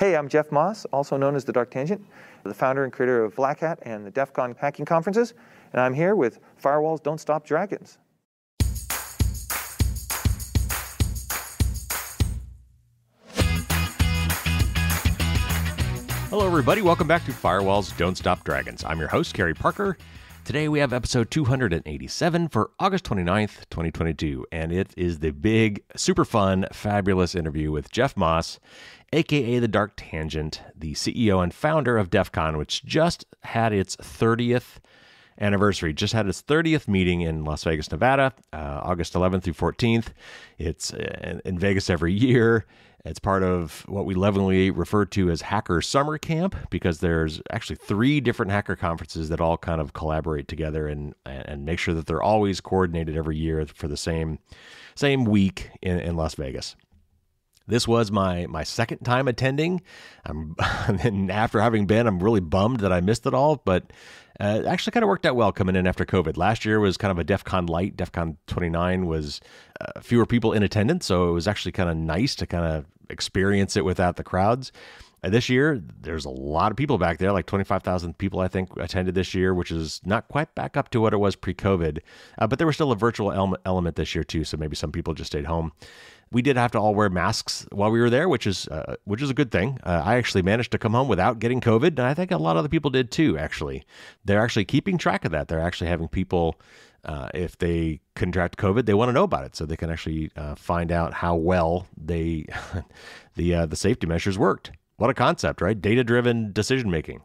Hey, I'm Jeff Moss, also known as the Dark Tangent, the founder and creator of Black Hat and the Defcon hacking conferences, and I'm here with Firewalls Don't Stop Dragons. Hello, everybody. Welcome back to Firewalls Don't Stop Dragons. I'm your host, Kerry Parker. Today we have episode 287 for August 29th, 2022, and it is the big, super fun, fabulous interview with Jeff Moss, aka the Dark Tangent, the CEO and founder of Defcon, which just had its 30th anniversary, just had its 30th meeting in Las Vegas, Nevada, August 11th through 14th. It's in Vegas every year. It's part of what we lovingly refer to as Hacker Summer Camp, because there's actually 3 different hacker conferences that all kind of collaborate together and make sure that they're always coordinated every year for the same week in Las Vegas. This was my second time attending. And after having been, I'm really bummed that I missed it all, but it actually kind of worked out well coming in after COVID. Last year was kind of a DEFCON light. DEFCON 29 was fewer people in attendance, so it was actually kind of nice to kind of experience it without the crowds. This year, there's a lot of people back there, like 25,000 people, I think, attended this year, which is not quite back up to what it was pre-COVID. But there was still a virtual element this year, too, so maybe some people just stayed home. We did have to all wear masks while we were there, which is a good thing. I actually managed to come home without getting COVID, and I think a lot of other people did too, actually. They're actually keeping track of that. They're actually having people, if they contract COVID, they want to know about it, so they can actually find out how well the safety measures worked. What a concept, right? Data-driven decision-making.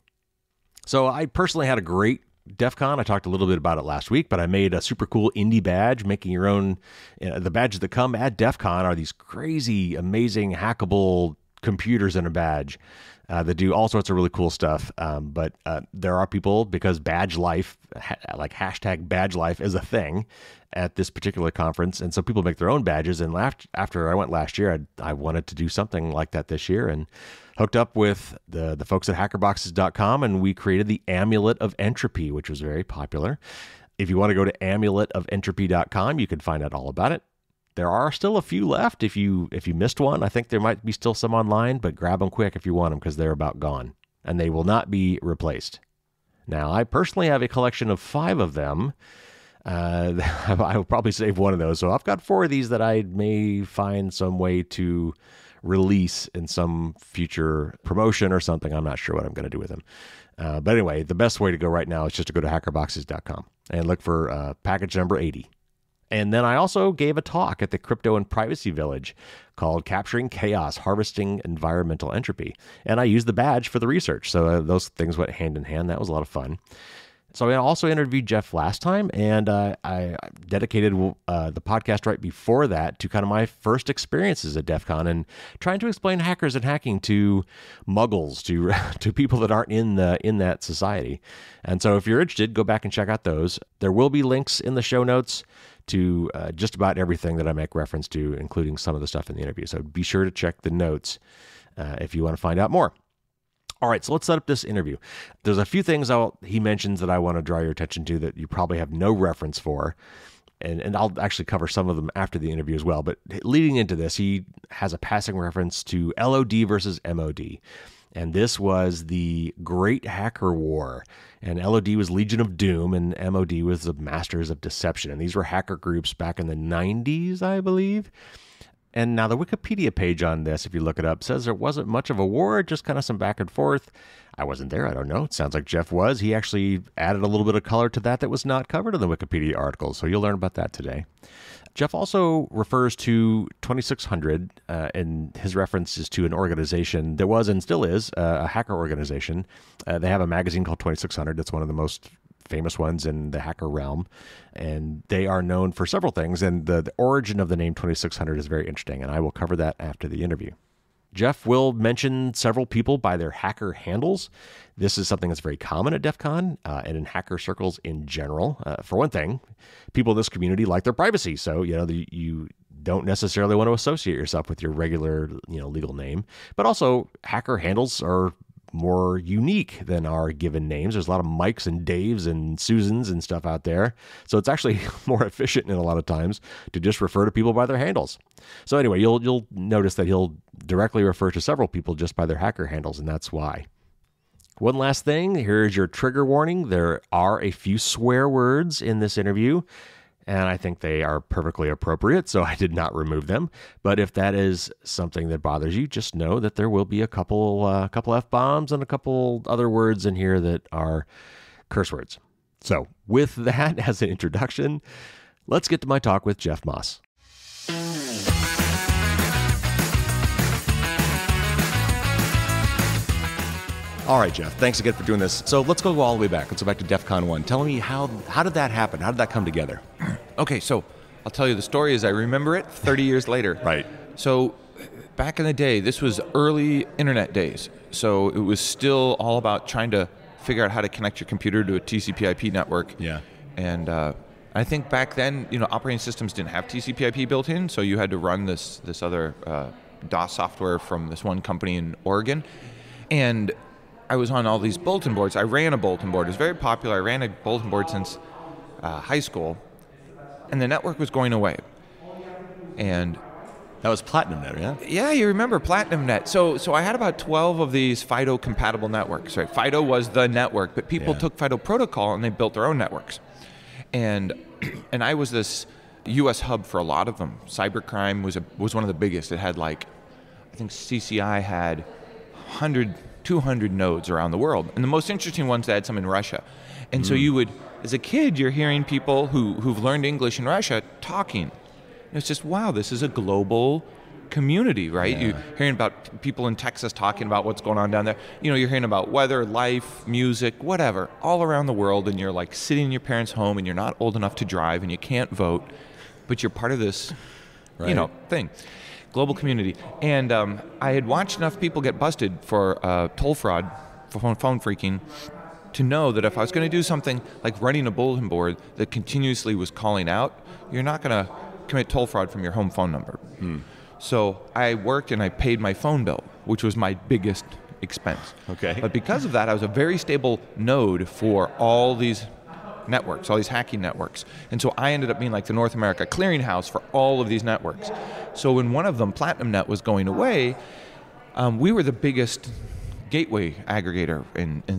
So I personally had a great DEFCON. I talked a little bit about it last week, but I made a super cool indie badge, making your own. The badges that come at DEFCON are these crazy, amazing, hackable computers in a badge that do all sorts of really cool stuff. But there are people, because badge life, like hashtag badge life is a thing at this particular conference. And so people make their own badges. And after I went last year, I wanted to do something like that this year, and hooked up with the folks at hackerboxes.com, and we created the Amulet of Entropy, which was very popular. If you want to go to amuletofentropy.com, you can find out all about it. There are still a few left. If you missed one, I think there might be still some online, but grab them quick if you want them, because they're about gone, and they will not be replaced. Now, I personally have a collection of 5 of them. I will probably save one of those. So I've got 4 of these that I may find some way to release in some future promotion or something. I'm not sure what I'm going to do with them. But anyway, the best way to go right now is just to go to hackerboxes.com and look for package number 80. And then I also gave a talk at the Crypto and Privacy Village called Capturing Chaos, Harvesting Environmental Entropy. And I used the badge for the research. So those things went hand in hand. That was a lot of fun. So I also interviewed Jeff last time, and I dedicated the podcast right before that to kind of my first experiences at DEFCON and trying to explain hackers and hacking to muggles, to people that aren't in that society. And so if you're interested, go back and check out those. There will be links in the show notes to just about everything that I make reference to, including some of the stuff in the interview. So be sure to check the notes if you want to find out more. All right, so let's set up this interview. There's a few things he mentions that I want to draw your attention to that you probably have no reference for, and I'll actually cover some of them after the interview as well. But leading into this, he has a passing reference to LOD versus MOD. And this was the Great Hacker War. And LOD was Legion of Doom, and MOD was the Masters of Deception. And these were hacker groups back in the 90s, I believe. And now the Wikipedia page on this, if you look it up, says there wasn't much of a war, just kind of some back and forth. I wasn't there. I don't know. It sounds like Jeff was. He actually added a little bit of color to that was not covered in the Wikipedia article. So you'll learn about that today. Jeff also refers to 2600, and his reference is to an organization that was and still is a hacker organization. They have a magazine called 2600. It's one of the most famous ones in the hacker realm, and they are known for several things, and the origin of the name 2600 is very interesting, and I will cover that after the interview. Jeff will mention several people by their hacker handles. This is something that's very common at DEFCON and in hacker circles in general. For one thing, people in this community like their privacy, so you don't necessarily want to associate yourself with your regular legal name. But also, hacker handles are more unique than our given names. There's a lot of Mikes and Daves and Susans and stuff out there. So it's actually more efficient in a lot of times to just refer to people by their handles. So anyway, you'll notice that he'll directly refer to several people just by their hacker handles, and that's why. One last thing, here's your trigger warning. There are a few swear words in this interview, and I think they are perfectly appropriate, so I did not remove them. But if that is something that bothers you, just know that there will be a couple F-bombs and a couple other words in here that are curse words. So with that as an introduction, let's get to my talk with Jeff Moss. All right, Jeff, thanks again for doing this. So let's go all the way back. Let's go back to DEFCON 1. Tell me, how did that happen? How did that come together? Okay, so I'll tell you the story as I remember it 30 years later. Right. So back in the day, this was early internet days. So it was still all about trying to figure out how to connect your computer to a TCP/IP network. Yeah. And I think back then, operating systems didn't have TCP/IP built in, so you had to run this other DOS software from this one company in Oregon. And I was on all these bulletin boards. I ran a bulletin board. It was very popular. I ran a bulletin board since high school, and the network was going away. And that was PlatinumNet, yeah? Yeah, you remember PlatinumNet. So I had about 12 of these FIDO-compatible networks, right? FIDO was the network, but people took FIDO protocol and they built their own networks. And I was this U.S. hub for a lot of them. Cybercrime was one of the biggest. It had I think CCI had 200 nodes around the world. And the most interesting ones, they had some in Russia. And so you would, as a kid, you're hearing people who've learned English in Russia talking. And it's just, wow, this is a global community, right? Yeah. You're hearing about people in Texas talking about what's going on down there. You're hearing about weather, life, music, whatever, all around the world. And you're sitting in your parents' home and you're not old enough to drive and you can't vote, but you're part of this, thing. Global community. And I had watched enough people get busted for toll fraud, for phone phreaking, to know that if I was going to do something like running a bulletin board that continuously was calling out, you're not going to commit toll fraud from your home phone number. So I worked and I paid my phone bill, which was my biggest expense. Okay. But because of that, I was a very stable node for all these networks, all these hacking networks. And so I ended up being like the North America clearinghouse for all of these networks. So when one of them, PlatinumNet, was going away, we were the biggest gateway aggregator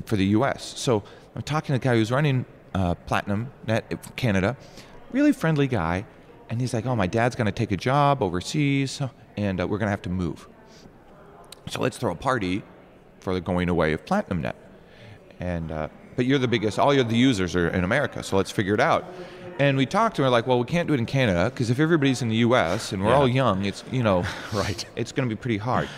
for the US. So I'm talking to the guy who's running PlatinumNet in Canada, really friendly guy, and he's like, oh, my dad's going to take a job overseas, and we're going to have to move. So let's throw a party for the going away of PlatinumNet. And but you're the biggest, all the users are in America, so let's figure it out. And we talked to her like, well, we can't do it in Canada, because if everybody's in the US and we're all young, it's, right. It's going to be pretty hard.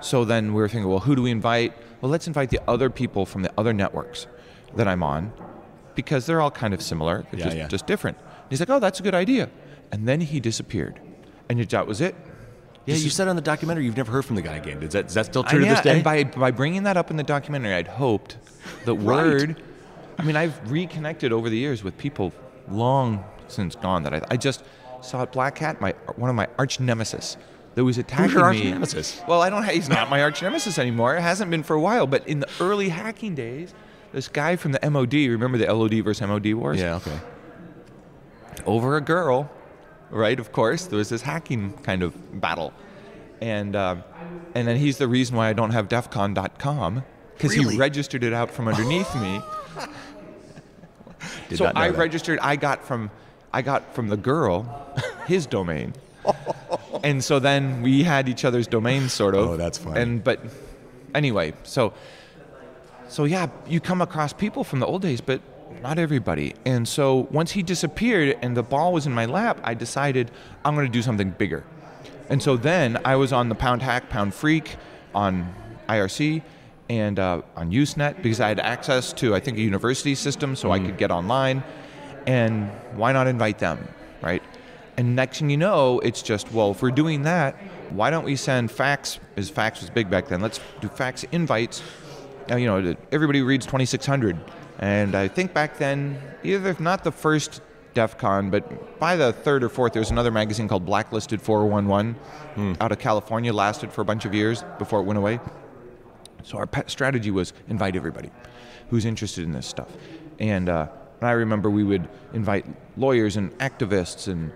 So then we were thinking, well, who do we invite? Well, let's invite the other people from the other networks that I'm on, because they're all kind of similar, they're just different. And he's like, oh, that's a good idea. And then he disappeared. And that was it. Yeah, you said on the documentary you've never heard from the guy again. Is that still true to this day? And by bringing that up in the documentary, I'd hoped that word. I mean, I've reconnected over the years with people long since gone that I just saw at Black Hat, one of my arch nemesis that was attacking Who's your arch me. nemesis? Well, he's not my arch nemesis anymore. It hasn't been for a while. But in the early hacking days, this guy from the MOD, remember the LOD versus MOD wars? Yeah, okay. Over a girl. Right, of course, there was this hacking kind of battle. And then he's the reason why I don't have defcon.com, because he registered it out from underneath me. So I registered, I got from the girl his domain. And so then we had each other's domains, sort of. Oh, that's funny. But anyway, so yeah, you come across people from the old days, but not everybody. And so once he disappeared and the ball was in my lap, I decided I'm going to do something bigger. And so then I was on the Pound Hack, Pound Freak, on IRC, and on Usenet, because I had access to, I think, a university system, so I could get online. And why not invite them, right? And next thing you know, it's just, well, if we're doing that, why don't we send fax, as fax was big back then, let's do fax invites. Everybody reads 2600. And I think back then, either not the first DEFCON, but by the third or fourth, there was another magazine called Blacklisted 411 out of California, lasted for a bunch of years before it went away. So our strategy was invite everybody who's interested in this stuff. And I remember we would invite lawyers and activists and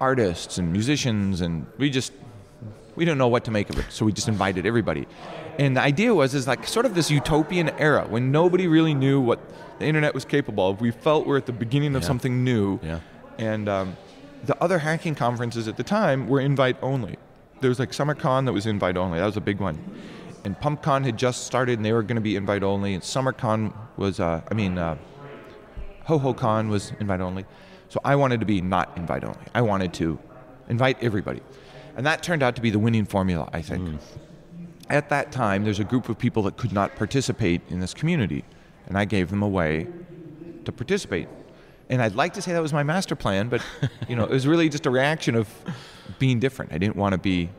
artists and musicians, and we didn't know what to make of it, so we just invited everybody. And the idea is like sort of this utopian era when nobody really knew what the internet was capable of. We felt we're at the beginning of something new. Yeah. And the other hacking conferences at the time were invite only. There was like SummerCon that was invite only. That was a big one. And PumpCon had just started, and they were going to be invite only. And SummerCon was, HoHoCon was invite only. So I wanted to be not invite only. I wanted to invite everybody. And that turned out to be the winning formula, I think. At that time, there's a group of people that could not participate in this community. And I gave them a way to participate. And I'd like to say that was my master plan, but it was really just a reaction of being different. I didn't want to be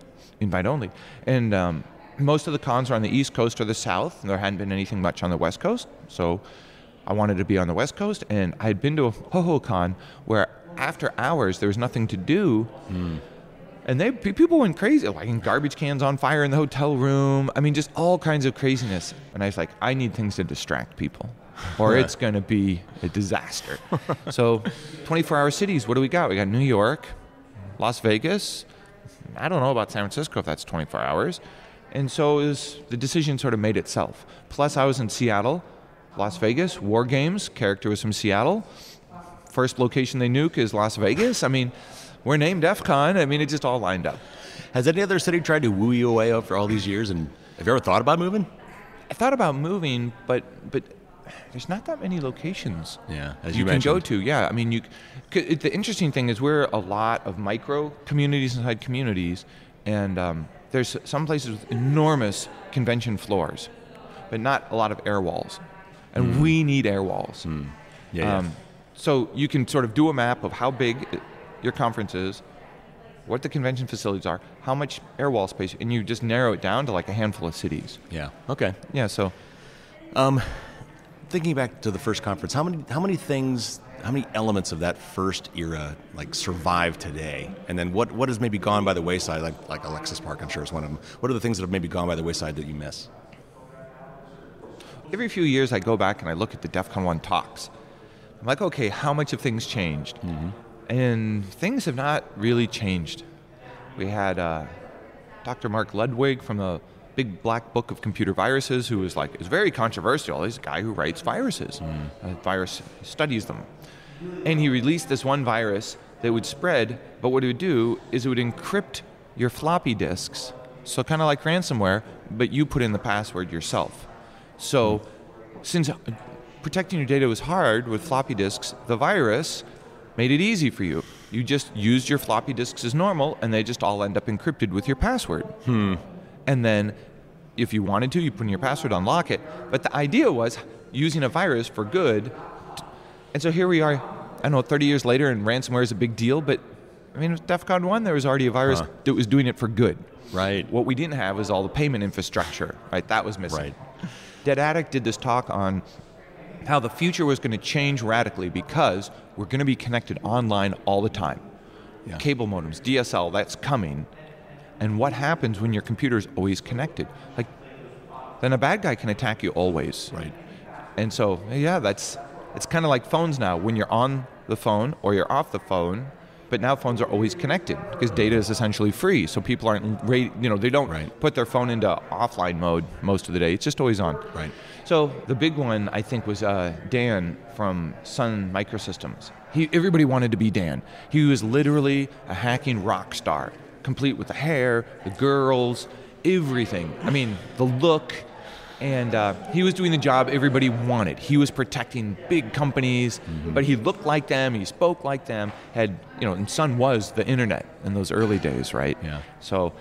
invite only. And most of the cons were on the East Coast or the South, and there hadn't been anything much on the West Coast. So I wanted to be on the West Coast, and I had been to a HoHoCon where after hours there was nothing to do. And people went crazy, like garbage cans on fire in the hotel room. I mean, just all kinds of craziness. And I was like, I need things to distract people, or it's going to be a disaster. So 24-hour cities, what do we got? We got New York, Las Vegas. I don't know about San Francisco if that's 24 hours. And so the decision sort of made itself. Plus, I was in Seattle, Las Vegas, War Games, character was from Seattle. First location they nuke is Las Vegas. I mean, we're named Defcon. I mean, it just all lined up. Has any other city tried to woo you away after all these years? And have you ever thought about moving? I thought about moving, but there's not that many locations. Yeah, as you mentioned. can go to. Yeah, I mean, the interesting thing is we're a lot of micro communities inside communities, and there's some places with enormous convention floors, but not a lot of air walls, and we need air walls. Yeah. So you can sort of do a map of how big your conference is, what the convention facilities are, how much air wall space, and you just narrow it down to like a handful of cities. Yeah. Okay. Yeah. So, thinking back to the first conference, how many elements of that first era like survive today? And then what has maybe gone by the wayside, like Alexis Park, I'm sure is one of them. What are the things that have maybe gone by the wayside that you miss? Every few years I go back and I look at the DEFCON 1 talks. I'm like, okay, how much have things changed? And things have not really changed. We had Dr. Mark Ludwig from the Big Black Book of Computer Viruses, who is very controversial. He's a guy who writes viruses, studies them. And he released this one virus that would spread, but what it would do is it would encrypt your floppy disks, so kind of like ransomware, but you put in the password yourself. So since protecting your data was hard with floppy disks, the virus made it easy for you. You just used your floppy disks as normal, and they just all end up encrypted with your password. And then if you wanted to, you put in your password, unlock it. But the idea was using a virus for good. And so here we are, I don't know, 30 years later, and ransomware is a big deal. But I mean, with DEFCON 1, there was already a virus that was doing it for good. Right. What we didn't have was all the payment infrastructure. Right. That was missing. Right. Dead Addict did this talk on how the future was going to change radically because we're going to be connected online all the time. Yeah. Cable modems, DSL, that's coming. And what happens when your computer's always connected? Like, then a bad guy can attack you always. Right. And so, yeah, it's kind of like phones now. When you're on the phone or you're off the phone, but now phones are always connected because data is essentially free. So people aren't, they don't put their phone into offline mode most of the day. It's just always on. Right. So the big one, I think, was Dan from Sun Microsystems. Everybody wanted to be Dan. He was literally a hacking rock star, complete with the hair, the girls, everything. I mean, the look. And he was doing the job everybody wanted. He was protecting big companies, but he looked like them, he spoke like them, and Sun was the internet in those early days, right? Yeah. So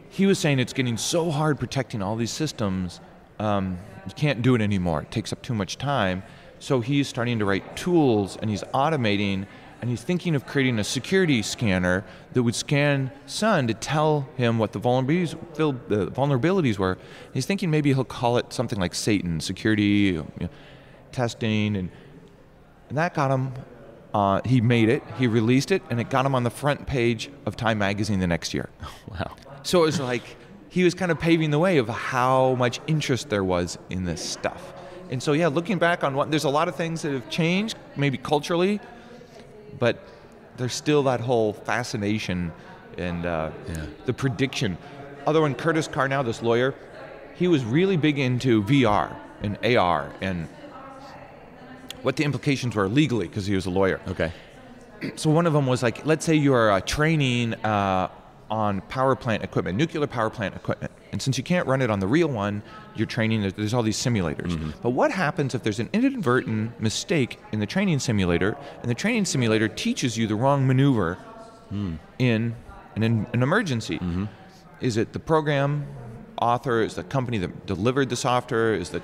he was saying it's getting so hard protecting all these systems, you can't do it anymore. It takes up too much time. So he's starting to write tools, and he's automating, and he's thinking of creating a security scanner that would scan Sun to tell him what the vulnerabilities were. He's thinking maybe he'll call it something like Satan, security, testing, and that got him, he made it, he released it, and it got him on the front page of Time magazine the next year. Wow. So it was like, he was kind of paving the way of how much interest there was in this stuff. And so, yeah, looking back on there's a lot of things that have changed, maybe culturally, but there's still that whole fascination and the prediction. Although in Curtis Carnow, this lawyer, he was really big into VR and AR and what the implications were legally, because he was a lawyer. Okay. So one of them was like, let's say you're training on power plant equipment, nuclear power plant equipment. And since you can't run it on the real one, you're training, there's all these simulators. Mm-hmm. But what happens if there's an inadvertent mistake in the training simulator, and the training simulator teaches you the wrong maneuver in an emergency? Mm-hmm. Is it the program author? Is the company that delivered the software? Is the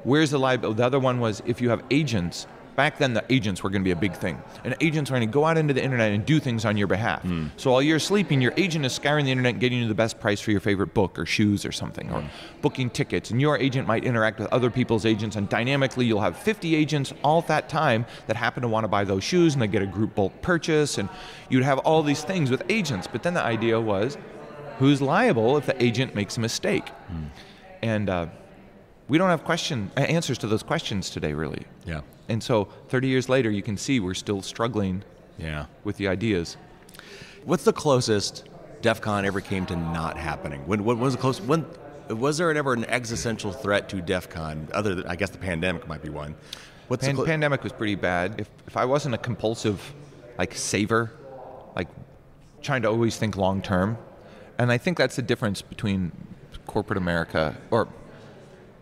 where's the liability? The other one was if you have agents. Back then, the agents were going to be a big thing. And agents were going to go out into the internet and do things on your behalf. So while you're sleeping, your agent is scouring the internet and getting you the best price for your favorite book or shoes or something, or booking tickets. And your agent might interact with other people's agents, and dynamically you'll have 50 agents all at that time that happen to want to buy those shoes, and they get a group bulk purchase, and you'd have all these things with agents. But then the idea was, who's liable if the agent makes a mistake? And we don't have answers to those questions today, really. Yeah. And so 30 years later, you can see we're still struggling with the ideas. What's the closest DEFCON ever came to not happening? When was the closest? When was there ever an existential threat to DEFCON? Other than, I guess, the pandemic might be one. Pandemic was pretty bad. If I wasn't a compulsive, saver, trying to always think long term, and I think that's the difference between corporate America or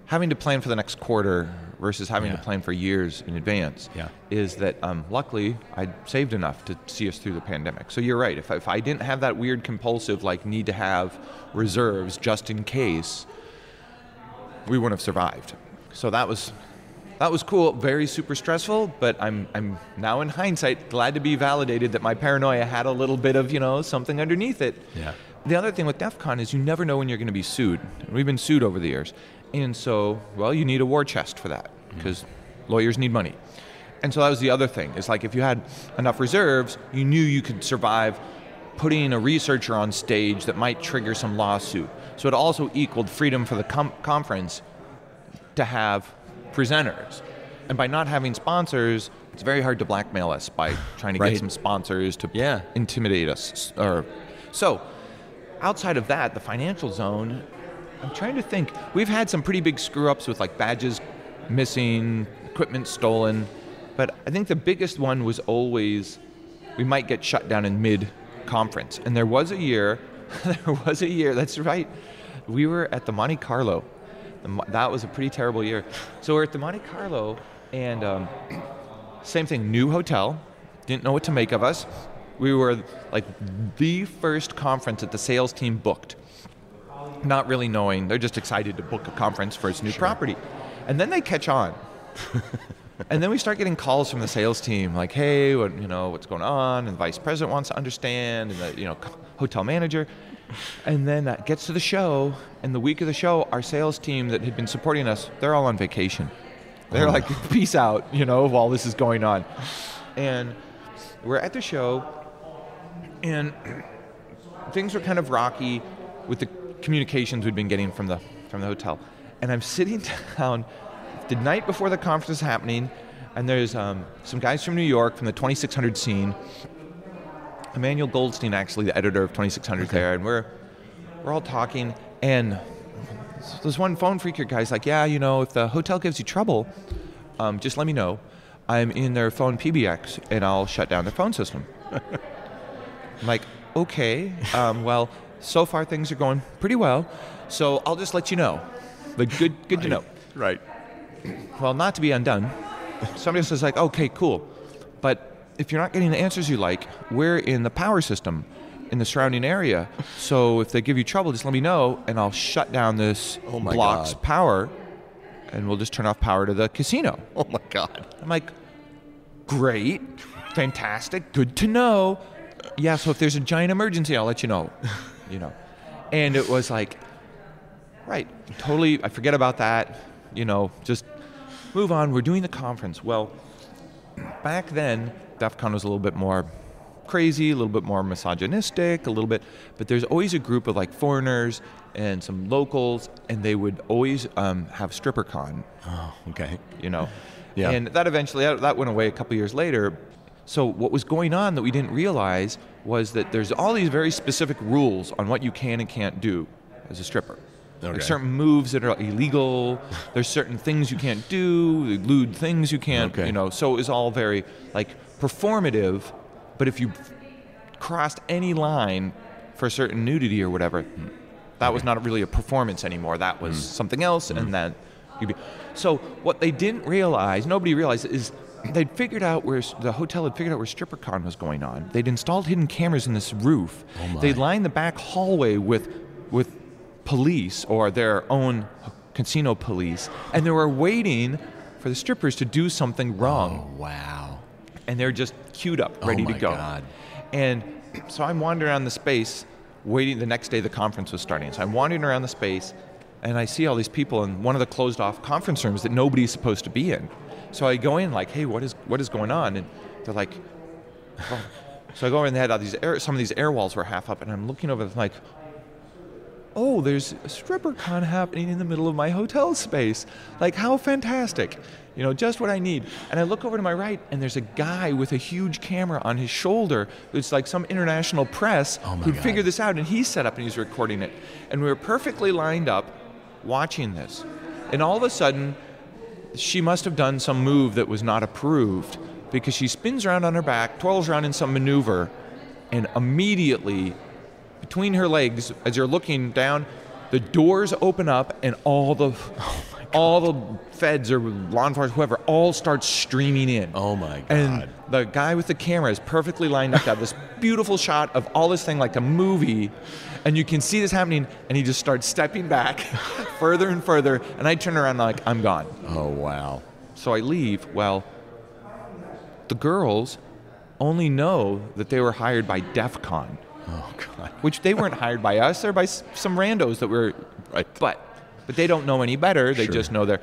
having to plan for the next quarter versus having to plan for years in advance, is that luckily I saved enough to see us through the pandemic. So you're right. If I didn't have that weird compulsive need to have reserves just in case, we wouldn't have survived. So that was cool. Very super stressful, but I'm now in hindsight glad to be validated that my paranoia had a little bit of something underneath it. Yeah. The other thing with DEFCON is you never know when you're going to be sued. We've been sued over the years. And so, you need a war chest for that because lawyers need money. And so that was the other thing. It's if you had enough reserves, you knew you could survive putting a researcher on stage that might trigger some lawsuit. So it also equaled freedom for the conference to have presenters. And by not having sponsors, it's very hard to blackmail us by trying to get some sponsors to intimidate us. So outside of that, the financial zone, I'm trying to think. We've had some pretty big screw-ups with badges missing, equipment stolen, but I think the biggest one was always we might get shut down in mid-conference. And there was a year, that's right, we were at the Monte Carlo. That was a pretty terrible year. So we're at the Monte Carlo, and same thing, new hotel, didn't know what to make of us. We were the first conference that the sales team booked. Not really knowing, they're just excited to book a conference for its new property. And then they catch on. And then we start getting calls from the sales team hey, what's going on? And the vice president wants to understand, and the hotel manager. And then that gets to the show, and the week of the show, our sales team that had been supporting us, they're all on vacation. They're peace out, while this is going on. And we're at the show, and things were kind of rocky with the communications we'd been getting from the hotel. And I'm sitting down the night before the conference is happening, and there's some guys from New York from the 2600 scene. Emmanuel Goldstein, actually, the editor of 2600 there, and we're all talking, and this one phone freaker guy's if the hotel gives you trouble, just let me know. I'm in their phone PBX, and I'll shut down their phone system. I'm okay, so far things are going pretty well, so I'll just let you know. Good to know. Right. Well, not to be undone, somebody says okay, cool, but if you're not getting the answers you like, we're in the power system in the surrounding area, so if they give you trouble, just let me know, and I'll shut down this block's power, and we'll just turn off power to the casino. Oh my God. I'm great, fantastic, good to know. Yeah, so if there's a giant emergency, I'll let you know. And it was right, totally, I forget about that, just move on, we're doing the conference. Well, back then, DEFCON was a little bit more crazy, a little bit more misogynistic, a little bit, but there's always a group of like foreigners and some locals, and they would always have StripperCon. Oh, okay. Yeah. And that eventually, that went away a couple years later. So what was going on that we didn't realize was that there's all these very specific rules on what you can and can't do as a stripper. Okay. Like certain moves that are illegal. There's certain things you can't do, lewd things you can't, so it was all very like performative, but if you crossed any line for certain nudity or whatever, that was not really a performance anymore. That was something else, and then so what they didn't realize, nobody realized, is the hotel had figured out where StripperCon was going on. They'd installed hidden cameras in this roof. They'd lined the back hallway with police or their own casino police, and they were waiting for the strippers to do something wrong. Oh, wow. And they're just queued up, ready to go. God. And so I'm wandering around the space, waiting. The next day the conference was starting. So I'm wandering around the space, and I see all these people in one of the closed-off conference rooms that nobody's supposed to be in. So I go in like, hey, what is going on? And they're like, oh. So I go in, and they had all these some of these air walls were half up, and I'm looking over, like, oh, there's a StripperCon happening in the middle of my hotel space. Like, how fantastic. Just what I need. And I look over to my right, and there's a guy with a huge camera on his shoulder. It's like some international press who'd figured this out, and he's set up and he's recording it. And we were perfectly lined up watching this. And all of a sudden, she must have done some move that was not approved, because she spins around on her back, twirls around in some maneuver, and immediately, between her legs, as you're looking down, the doors open up, and all the feds or law enforcement, whoever, all starts streaming in. Oh my God. And the guy with the camera is perfectly lined up to have this beautiful shot of all this thing like a movie, and you can see this happening, and he just starts stepping back further and further, and I turn around like, I'm gone. Oh, wow. So I leave. Well, the girls only know that they were hired by Defcon. Oh, God. Which they weren't hired by us. They're by some randos that were... Right. But they don't know any better. They just know they're...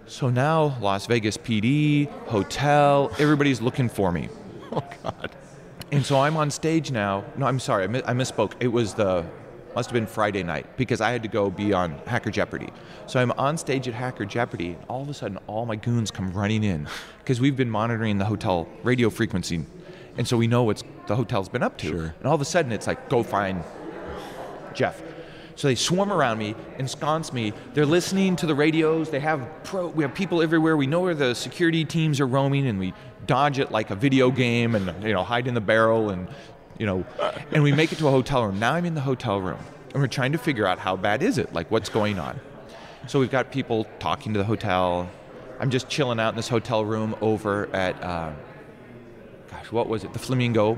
So now, Las Vegas PD, hotel, everybody's looking for me. Oh, God. And so I'm on stage now. No, I'm sorry. I misspoke. It was must have been Friday night, because I had to go be on Hacker Jeopardy. So I'm on stage at Hacker Jeopardy, and all of a sudden, all my goons come running in, because we've been monitoring the hotel radio frequency. And so we know what the hotel's been up to. Sure. And all of a sudden, it's like, go find Jeff. So they swarm around me, ensconce me. They're listening to the radios. We have people everywhere. We know where the security teams are roaming, and we dodge it like a video game, and hide in the barrel, and and we make it to a hotel room. Now I'm in the hotel room, and we're trying to figure out how bad is it, like what's going on. So we've got people talking to the hotel. I'm just chilling out in this hotel room over at, what was it? The Flamingo.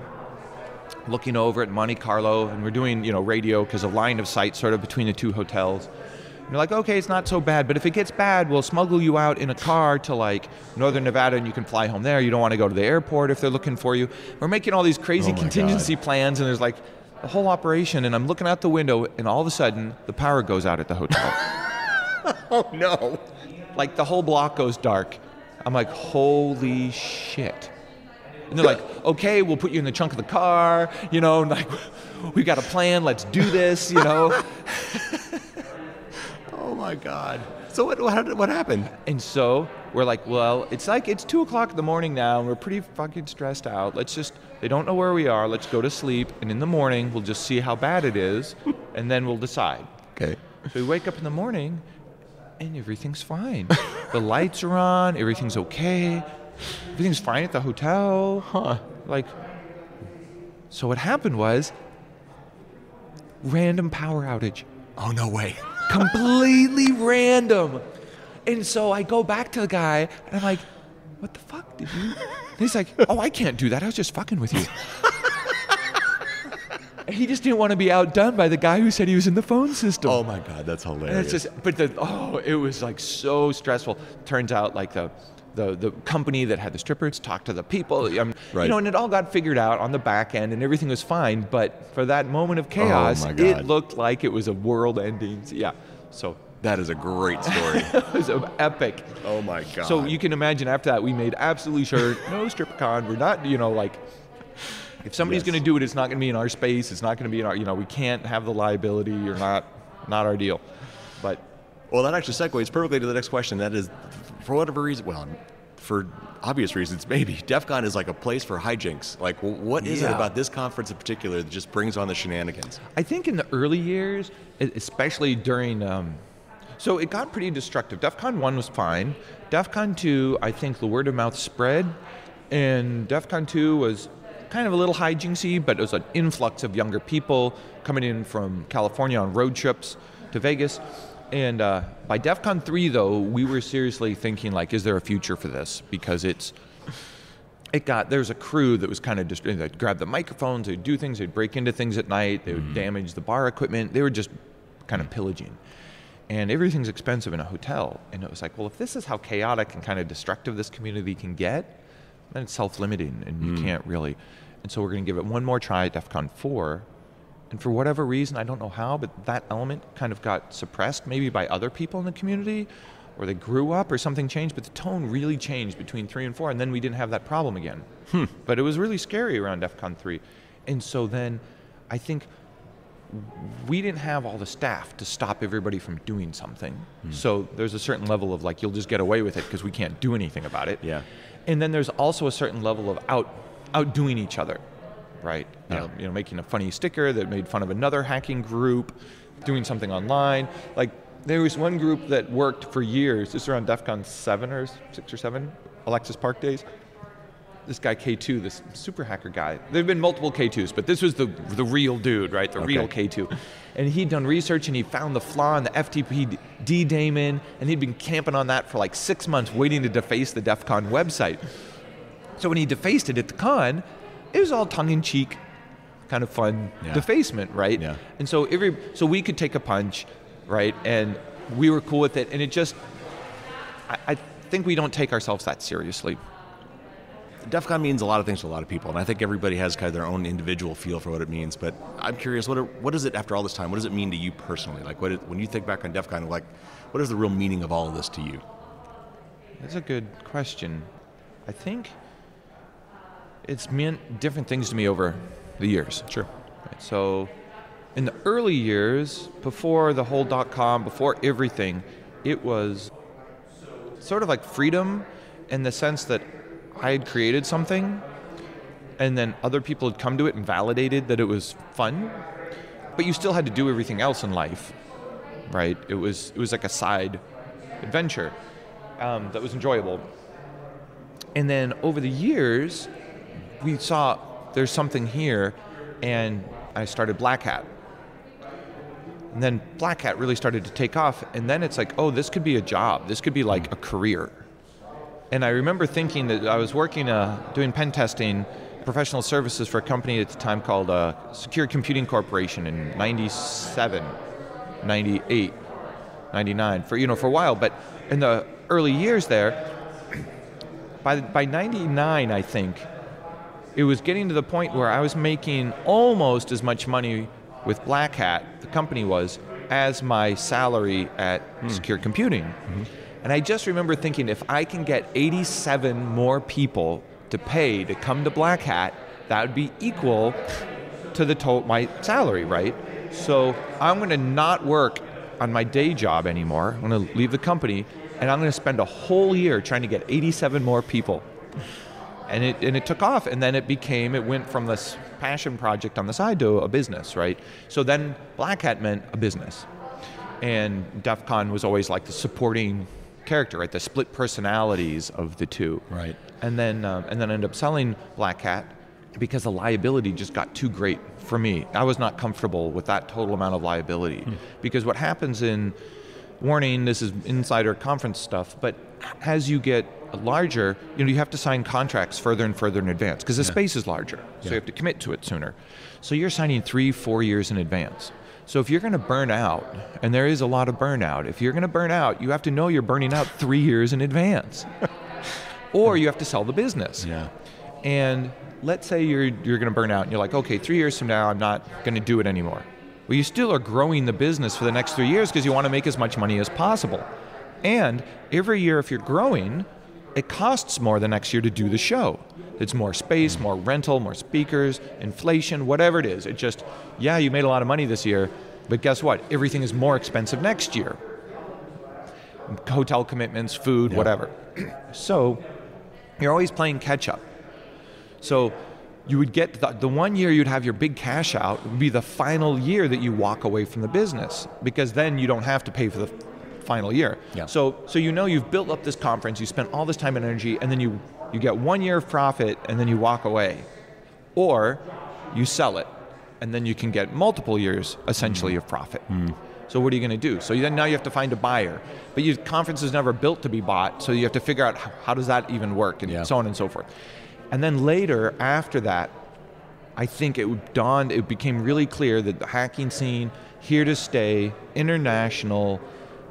Looking over at Monte Carlo, and we're doing, radio, because a line of sight sort of between the two hotels. And you're like, okay, it's not so bad, but if it gets bad, we'll smuggle you out in a car to like Northern Nevada, and you can fly home there. You don't want to go to the airport if they're looking for you. We're making all these crazy contingency plans, and there's like the whole operation, and I'm looking out the window, and all of a sudden, the power goes out at the hotel. Oh, no. Like the whole block goes dark. I'm like, holy shit. And they're like, okay, we'll put you in the trunk of the car, like, we got a plan, let's do this, Oh my God. So what happened? And so we're like, well, it's 2:00 in the morning now, and we're pretty fucking stressed out. They don't know where we are, let's go to sleep, and in the morning, we'll just see how bad it is, and then we'll decide. Okay. So we wake up in the morning, and everything's fine. The lights are on, everything's okay. Everything's fine at the hotel. So what happened was random power outage. Oh, no way. Completely random. And so I go back to the guy, and I'm like, what the fuck did you? And he's like, oh, I can't do that. I was just fucking with you. And he just didn't want to be outdone by the guy who said he was in the phone system. Oh my God, that's hilarious. And it's just, it was like so stressful. Turns out like the company that had the strippers talked to the people, right. And it all got figured out on the back end, and everything was fine. But for that moment of chaos, it looked like it was a world-ending. Yeah, so that is a great story. It was epic. Oh my God. So you can imagine after that, we made absolutely sure no StripperCon. We're not, If somebody's Yes. going to do it, it's not going to be in our space. It's not going to be in our, we can't have the liability or not our deal. But Well, that actually segues perfectly to the next question. That is, for whatever reason, well, for obvious reasons, maybe, DEFCON is like a place for hijinks. Like, what is it about this conference in particular that just brings on the shenanigans? I think in the early years, especially during, so it got pretty destructive. DEFCON 1 was fine. DEFCON 2, I think the word of mouth spread, and DEFCON 2 was kind of a little hijinksy, but it was an influx of younger people coming in from California on road trips to Vegas. And by DEFCON 3, though, we were seriously thinking, like, is there a future for this? Because there's a crew that was kind of they'd grab the microphones, they'd do things, they'd break into things at night, they would damage the bar equipment, they were just kind of pillaging. And everything's expensive in a hotel. And it was like, well, if this is how chaotic and kind of destructive this community can get, then it's self-limiting and you can't really. And so we're going to give it one more try at DEFCON 4. And for whatever reason, I don't know how, but that element kind of got suppressed, maybe by other people in the community, or they grew up or something changed, but the tone really changed between 3 and 4, and then we didn't have that problem again. But it was really scary around DEFCON 3. And so then I think we didn't have all the staff to stop everybody from doing something. So there's a certain level of like, you'll just get away with it because we can't do anything about it. Yeah. And then there's also a certain level of outdoing each other, right? You know, making a funny sticker that made fun of another hacking group, doing something online. Like there was one group that worked for years, this is around DEFCON 7 or 6 or 7, Alexis Park days. This guy K2, this super hacker guy. There have been multiple K2s, but this was the real dude, right? The real K2. And he'd done research and he found the flaw in the FTP daemon, and he'd been camping on that for like 6 months waiting to deface the DEFCON website. So when he defaced it at the con, it was all tongue-in-cheek, kind of fun defacement, right? Yeah. And so so we could take a punch, right? And we were cool with it. And it just, I think we don't take ourselves that seriously. DEFCON means a lot of things to a lot of people, and I think everybody has kind of their own individual feel for what it means. But I'm curious, what is it after all this time? What does it mean to you personally? Like, when you think back on DEFCON, like, what is the real meaning of all of this to you? That's a good question. I think it's meant different things to me over the years. Sure. Right, so in the early years, before the whole .com, before everything, it was sort of like freedom in the sense that I had created something and then other people had come to it and validated that it was fun, but you still had to do everything else in life, right? It was like a side adventure that was enjoyable. And then over the years, we saw there's something here, and I started Black Hat. And then Black Hat really started to take off, and then it's like, oh, this could be a job. This could be like a career. And I remember thinking that I was working, doing pen testing, professional services for a company at the time called Secure Computing Corporation in 97, 98, 99, for a while. But in the early years there, by 99, I think, it was getting to the point where I was making almost as much money with Black Hat, the company was, as my salary at Secure Computing. And I just remember thinking, if I can get 87 more people to pay to come to Black Hat, that would be equal to my salary, right? So I'm going to not work on my day job anymore. I'm going to leave the company, and I'm going to spend a whole year trying to get 87 more people. And it took off, and then it went from this passion project on the side to a business, right? So then Black Hat meant a business. And DEFCON was always like the supporting character, right? The split personalities of the two. Right. And then I ended up selling Black Hat because the liability just got too great for me. I was not comfortable with that total amount of liability. Because what happens warning, this is insider conference stuff, but as you get larger, you have to sign contracts further and further in advance because the space is larger. So you have to commit to it sooner. So you're signing 3-4 years in advance. So if you're going to burn out, and there is a lot of burnout, if you're going to burn out, you have to know you're burning out 3 years in advance. Or you have to sell the business. Yeah. And let's say you're going to burn out and you're like, okay, 3 years from now, I'm not going to do it anymore. Well, you still are growing the business for the next 3 years because you want to make as much money as possible. And every year, if you're growing, it costs more the next year to do the show. It's more space, more rental, more speakers, inflation, whatever it is. It just, yeah, you made a lot of money this year, but guess what? Everything is more expensive next year. Hotel commitments, food, whatever. So you're always playing catch up. So you would get the 1 year you'd have your big cash out would be the final year that you walk away from the business, because then you don't have to pay for the final year. Yeah. So you've built up this conference, you spent all this time and energy, and then you get 1 year of profit and then you walk away. Or you sell it and then you can get multiple years essentially of profit. So what are you going to do? So then now you have to find a buyer. But your conference is never built to be bought, so you have to figure out how does that even work, and so on and so forth. And then later, after that, I think it became really clear that the hacking scene, here to stay, international.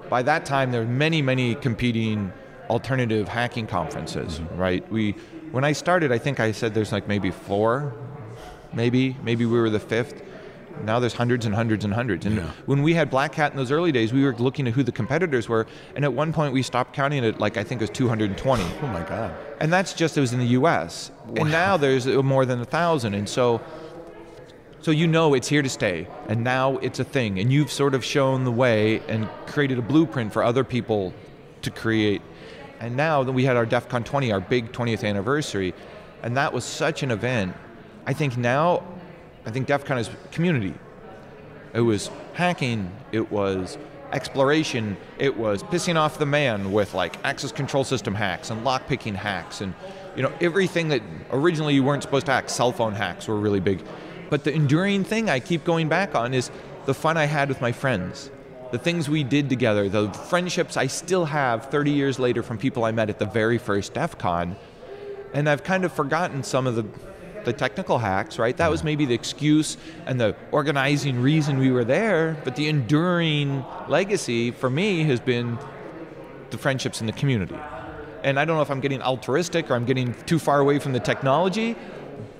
By that time, there were many, many competing alternative hacking conferences, right? When I started, I think I said there's like maybe 4, maybe we were the 5th. Now there's hundreds and hundreds and hundreds. And when we had Black Hat in those early days, we were looking at who the competitors were, and at one point we stopped counting it, like I think it was 220. Oh my God. And that's just, it was in the US. Wow. And now there's more than 1,000. And so it's here to stay, and now it's a thing. And you've sort of shown the way and created a blueprint for other people to create. And now that we had our Defcon 20, our big 20th anniversary, and that was such an event. I think Defcon is community. It was hacking, it was exploration, it was pissing off the man with like access control system hacks and lockpicking hacks, and everything that originally you weren't supposed to hack. Cell phone hacks were really big. But the enduring thing I keep going back on is the fun I had with my friends, the things we did together, the friendships I still have 30 years later from people I met at the very first Defcon. And I've kind of forgotten some of the technical hacks, right? That was maybe the excuse and the organizing reason we were there, but the enduring legacy for me has been the friendships in the community. And I don't know if I'm getting altruistic or I'm getting too far away from the technology,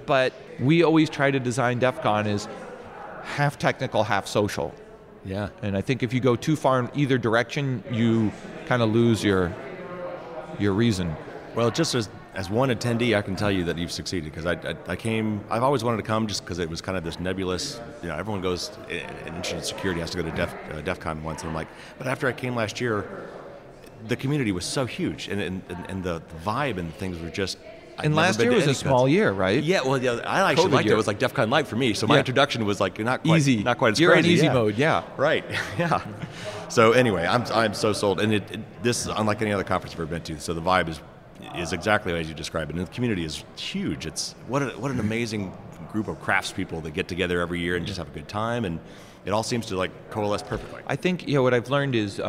but we always try to design Defcon as half technical, half social. Yeah. And I think if you go too far in either direction, you kind of lose your reason. Well, just as one attendee, I can tell you that you've succeeded, because I've always wanted to come just because it was kind of this nebulous, everyone goes, in internet security has to go to Defcon once, and I'm like, but after I came last year, the community was so huge, and the vibe and things were just, and last year was a small year, right? Yeah, well, I actually liked it. It was like Defcon Light for me, so my introduction was like not quite easy, not quite as You're crazy. You're in easy mode, yeah. Right, yeah. So anyway, I'm so sold, and this is unlike any other conference I've ever been to, so the vibe is exactly as you described it, and the community is huge. It's what an amazing group of craftspeople that get together every year and just have a good time, and it all seems to like coalesce perfectly. I think what I've learned is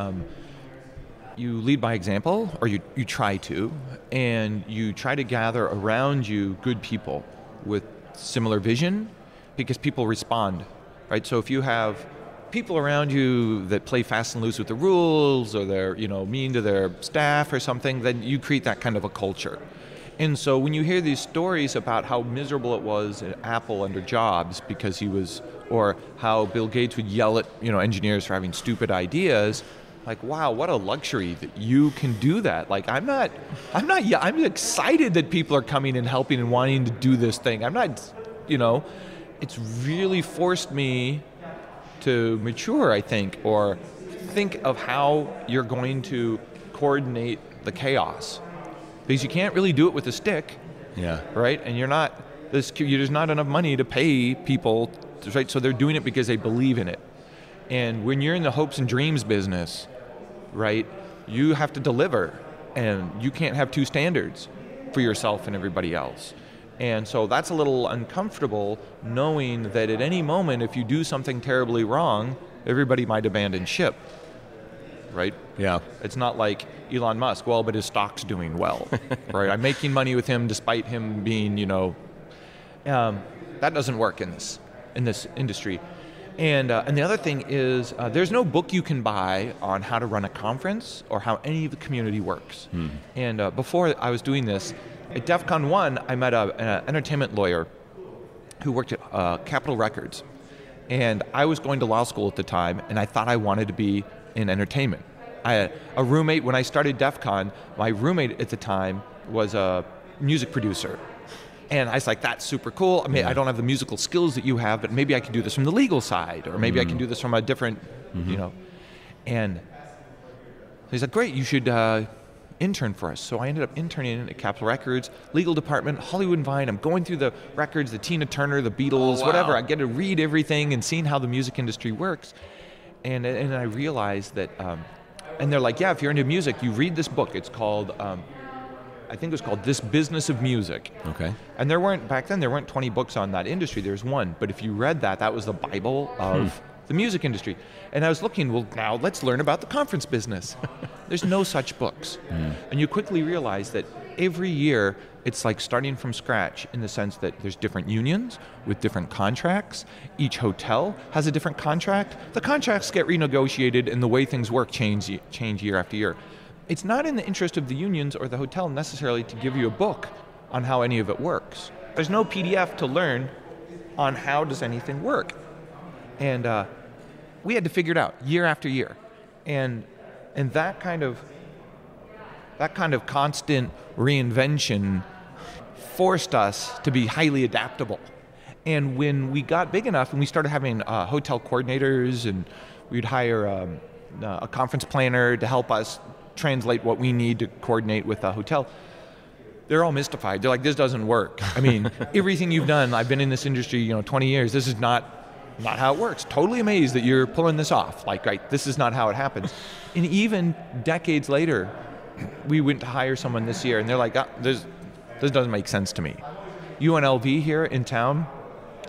you lead by example, or you try to, and you try to gather around you good people with similar vision, because people respond, right? So if you have people around you that play fast and loose with the rules, or they're mean to their staff or something, then you create that kind of a culture. And so when you hear these stories about how miserable it was at Apple under Jobs because or how Bill Gates would yell at engineers for having stupid ideas, like, wow, what a luxury that you can do that. Like, I'm excited that people are coming and helping and wanting to do this thing. I'm not, it's really forced me to mature, I think, or think of how you're going to coordinate the chaos. Because you can't really do it with a stick, right? And there's not enough money to pay people, right? So they're doing it because they believe in it. And when you're in the hopes and dreams business, right, you have to deliver, and you can't have two standards for yourself and everybody else. And so that's a little uncomfortable, knowing that at any moment, if you do something terribly wrong, everybody might abandon ship, right? Yeah. It's not like Elon Musk, well, but his stock's doing well, right? I'm making money with him despite him being, that doesn't work in this industry. And the other thing is, there's no book you can buy on how to run a conference or how any of the community works. And before I was doing this, at Defcon 1, I met an entertainment lawyer who worked at Capitol Records. And I was going to law school at the time, and I thought I wanted to be in entertainment. I had a roommate when I started Defcon. My roommate at the time was a music producer. And I was like, that's super cool. I mean, I don't have the musical skills that you have, but maybe I can do this from the legal side, or maybe I can do this from a different, you know. And he's like, great, you should intern for us. So I ended up interning at Capitol Records, legal department, Hollywood and Vine. I'm going through the records, the Tina Turner, the Beatles, whatever. I get to read everything and seeing how the music industry works. And I realized that, and they're like, yeah, if you're into music, you read this book. It's called, I think it was called This Business of Music. Okay. And back then there weren't 20 books on that industry. There's one. But if you read that, that was the Bible of the music industry. And I was looking, well, now let's learn about the conference business. There's no such books. And you quickly realize that every year it's like starting from scratch in the sense that there's different unions with different contracts. Each hotel has a different contract. The contracts get renegotiated and the way things work change year after year. It's not in the interest of the unions or the hotel necessarily to give you a book on how any of it works. There's no PDF to learn on how does anything work. And we had to figure it out year after year. And that kind of constant reinvention forced us to be highly adaptable. And when we got big enough and we started having hotel coordinators, and we'd hire a conference planner to help us translate what we need to coordinate with a hotel, they're all mystified. They're like, this doesn't work. I mean, everything you've done, I've been in this industry 20 years, this is not how it works. Totally amazed that you're pulling this off. Like, right, this is not how it happens. And even decades later, we went to hire someone this year, and they're like, this doesn't make sense to me. UNLV here in town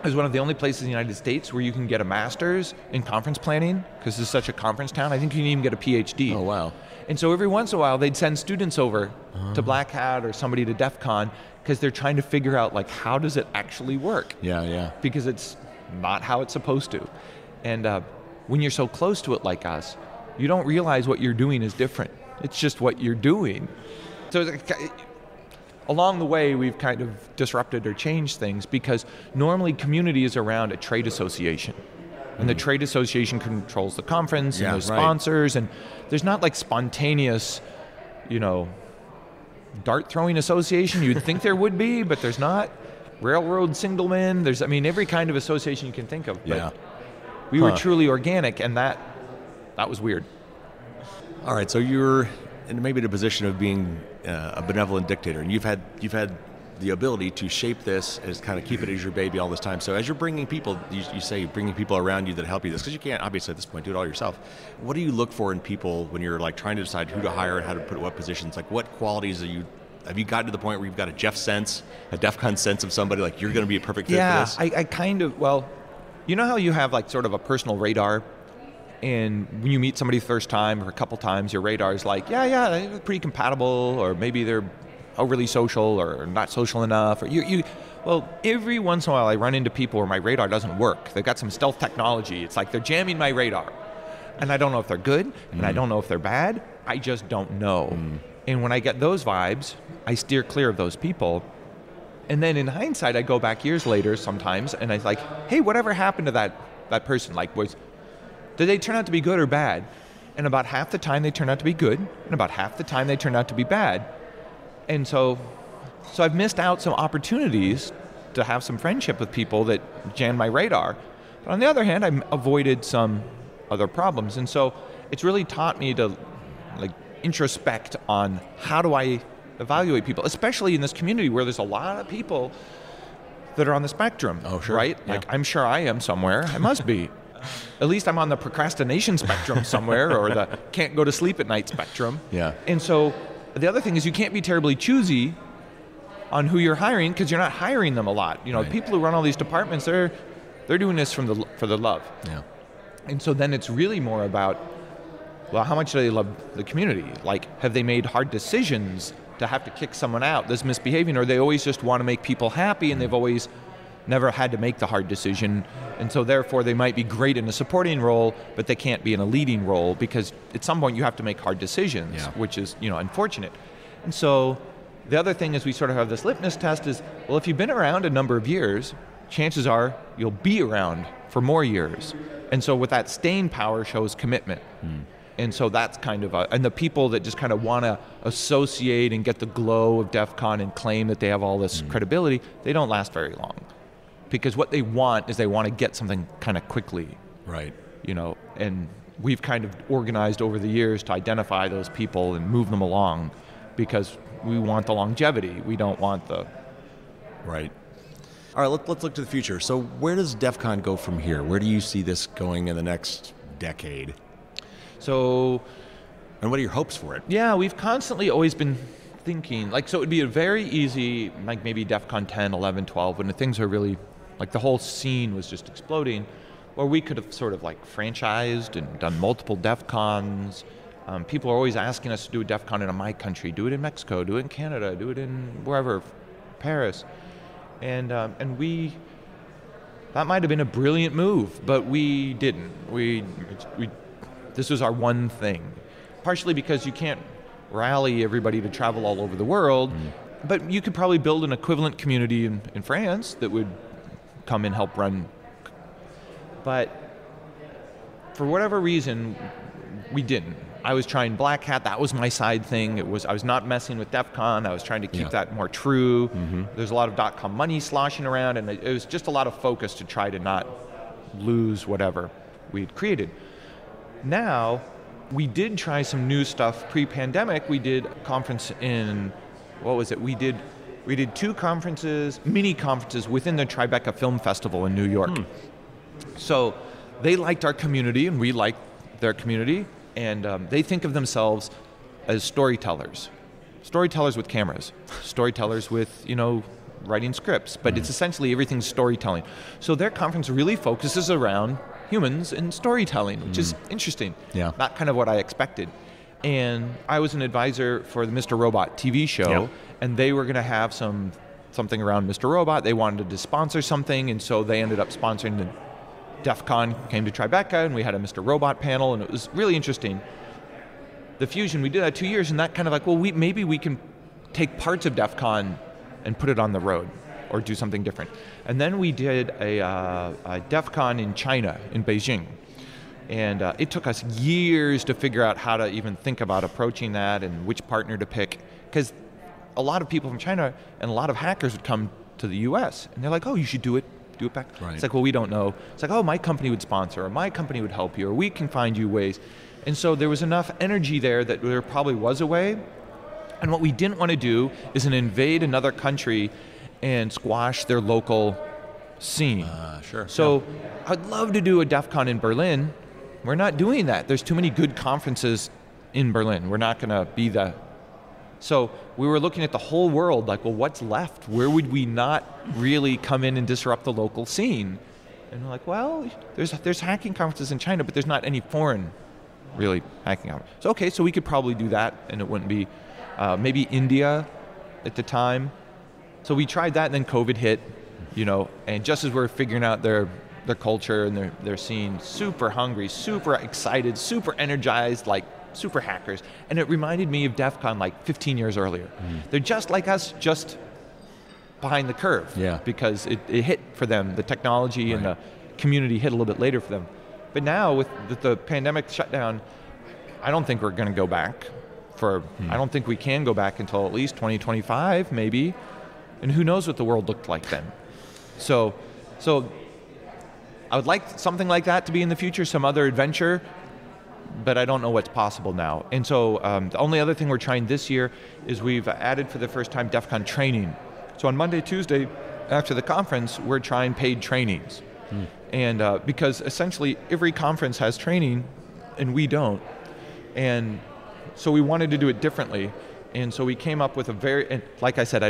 is one of the only places in the United States where you can get a master's in conference planning, because this is such a conference town. I think you can even get a PhD. Oh, wow. And so every once in a while, they'd send students over to Black Hat or somebody to DEF CON, because they're trying to figure out, like, how does it actually work? Yeah. Because it's not how it's supposed to. And when you're so close to it like us, you don't realize what you're doing is different. It's just what you're doing. So along the way, we've kind of disrupted or changed things, because normally community is around a trade association. And the trade association controls the conference and those sponsors, and there's not like spontaneous, dart throwing association. You'd think there would be, but there's not. Railroad signalmen, there's every kind of association you can think of. But we were truly organic, and that was weird. All right, so you're maybe in a position of being a benevolent dictator, and you've had the ability to shape this as kind of keep it as your baby all this time. So as you're bringing people, you say you're bringing people around you that help you this, because you can't obviously at this point do it all yourself. What do you look for in people when you're like trying to decide who to hire and how to put what positions? Like, what qualities have you gotten to the point where you've got a Jeff sense, a DEFCON sense of somebody, like you're going to be a perfect fit for this? I kind of, you know how you have like sort of a personal radar, and when you meet somebody the first time or a couple times, your radar is like, they're pretty compatible, or maybe they're overly social or not social enough, or well, every once in a while I run into people where my radar doesn't work. They've got some stealth technology. It's like they're jamming my radar. And I don't know if they're good, and I don't know if they're bad. I just don't know. And when I get those vibes, I steer clear of those people. And then in hindsight, I go back years later sometimes, and I'm like, hey, whatever happened to that person? Like, did they turn out to be good or bad? And about half the time they turned out to be good, and about half the time they turned out to be bad. And so I've missed out some opportunities to have some friendship with people that jammed my radar. But on the other hand, I avoided some other problems. And so it's really taught me to like introspect on how do I evaluate people, especially in this community where there's a lot of people that are on the spectrum. Oh, sure. Right? Yeah. Like, I'm sure I am somewhere. I must be. At least I'm on the procrastination spectrum somewhere, or the can't go to sleep at night spectrum. Yeah. And so the other thing is you can't be terribly choosy on who you're hiring, because you're not hiring them a lot. People who run all these departments, they're doing this for the love. Yeah. And so then it's really more about, well, how much do they love the community? Like, have they made hard decisions to have to kick someone out that's misbehaving, or they always just want to make people happy and they've always never had to make the hard decision, and so therefore they might be great in a supporting role, but they can't be in a leading role, because at some point you have to make hard decisions, which is unfortunate. And so the other thing is we sort of have this litmus test is, well, if you've been around a number of years, chances are you'll be around for more years. And so with that staying power shows commitment. And so that's kind of and the people that just kind of want to associate and get the glow of DEF CON and claim that they have all this credibility, they don't last very long. Because what they want is they want to get something kind of quickly. Right. And we've kind of organized over the years to identify those people and move them along because we want the longevity. We don't want the... Right. All right, let's look to the future. So where does DEF CON go from here? Where do you see this going in the next decade? So... And what are your hopes for it? Yeah, we've constantly always been thinking, so it would be a very easy, maybe DEF CON 10, 11, 12, when the things are really, the whole scene was just exploding, where we could have sort of franchised and done multiple DEF CONs. People are always asking us to do a DEF CON in my country, do it in Mexico, do it in Canada, do it in wherever, Paris. And that might have been a brilliant move, but we didn't. This was our one thing. Partially because you can't rally everybody to travel all over the world, but you could probably build an equivalent community in France that would come and help run. But for whatever reason, we didn't. I was trying Black Hat. That was my side thing. I was not messing with DEF CON. I was trying to keep that more true. There's a lot of .com money sloshing around, and it was just a lot of focus to try to not lose whatever we'd created. Now, we did try some new stuff pre-pandemic. We did a conference in, We did 2 conferences, mini conferences within the Tribeca Film Festival in New York. So they liked our community, and we liked their community. And they think of themselves as storytellers with cameras, storytellers with, writing scripts, but it's essentially everything's storytelling. So their conference really focuses around humans and storytelling, which is interesting. Yeah. Not kind of what I expected. And I was an advisor for the Mr. Robot TV show, and they were going to have something around Mr. Robot. They wanted to sponsor something, and so they ended up sponsoring the DEF CON, came to Tribeca, and we had a Mr. Robot panel, and it was really interesting. The Fusion, we did that 2 years, and that kind of maybe we can take parts of DEF CON and put it on the road or do something different. And then we did a DEF CON in China, in Beijing. And it took us years to figure out how to even think about approaching that and which partner to pick. Because a lot of people from China and a lot of hackers would come to the US, and they're like, oh, you should do it back. Right. It's like, well, we don't know. It's like, oh, my company would sponsor, or my company would help you, or we can find you ways. And so there was enough energy there that there probably was a way. And what we didn't want to do is invade another country and squash their local scene. Sure. So I'd love to do a DEF CON in Berlin. We're not doing that. There's too many good conferences in Berlin. We're not going to be the... So we were looking at the whole world, what's left? Where would we not really come in and disrupt the local scene? And we're there's hacking conferences in China, but there's not any foreign, really, hacking conferences. So okay, so we could probably do that, and it wouldn't be, maybe India at the time. So we tried that, and then COVID hit, and just as we're figuring out their culture and their scene, super hungry, super excited, super energized, super hackers, and it reminded me of DEF CON 15 years earlier. They're just like us, just behind the curve. Yeah. Because it hit for them, the technology and the community hit a little bit later for them. But now with the pandemic shutdown, I don't think we're going to go back I don't think we can go back until at least 2025, maybe. And who knows what the world looked like then. So I would like something like that to be in the future, some other adventure, but I don't know what's possible now. And so the only other thing we're trying this year is we've added for the first time Defcon Training. So on Monday, Tuesday, after the conference, we're trying paid trainings. And because essentially every conference has training and we don't. And so we wanted to do it differently. And so we came up with and like I said, I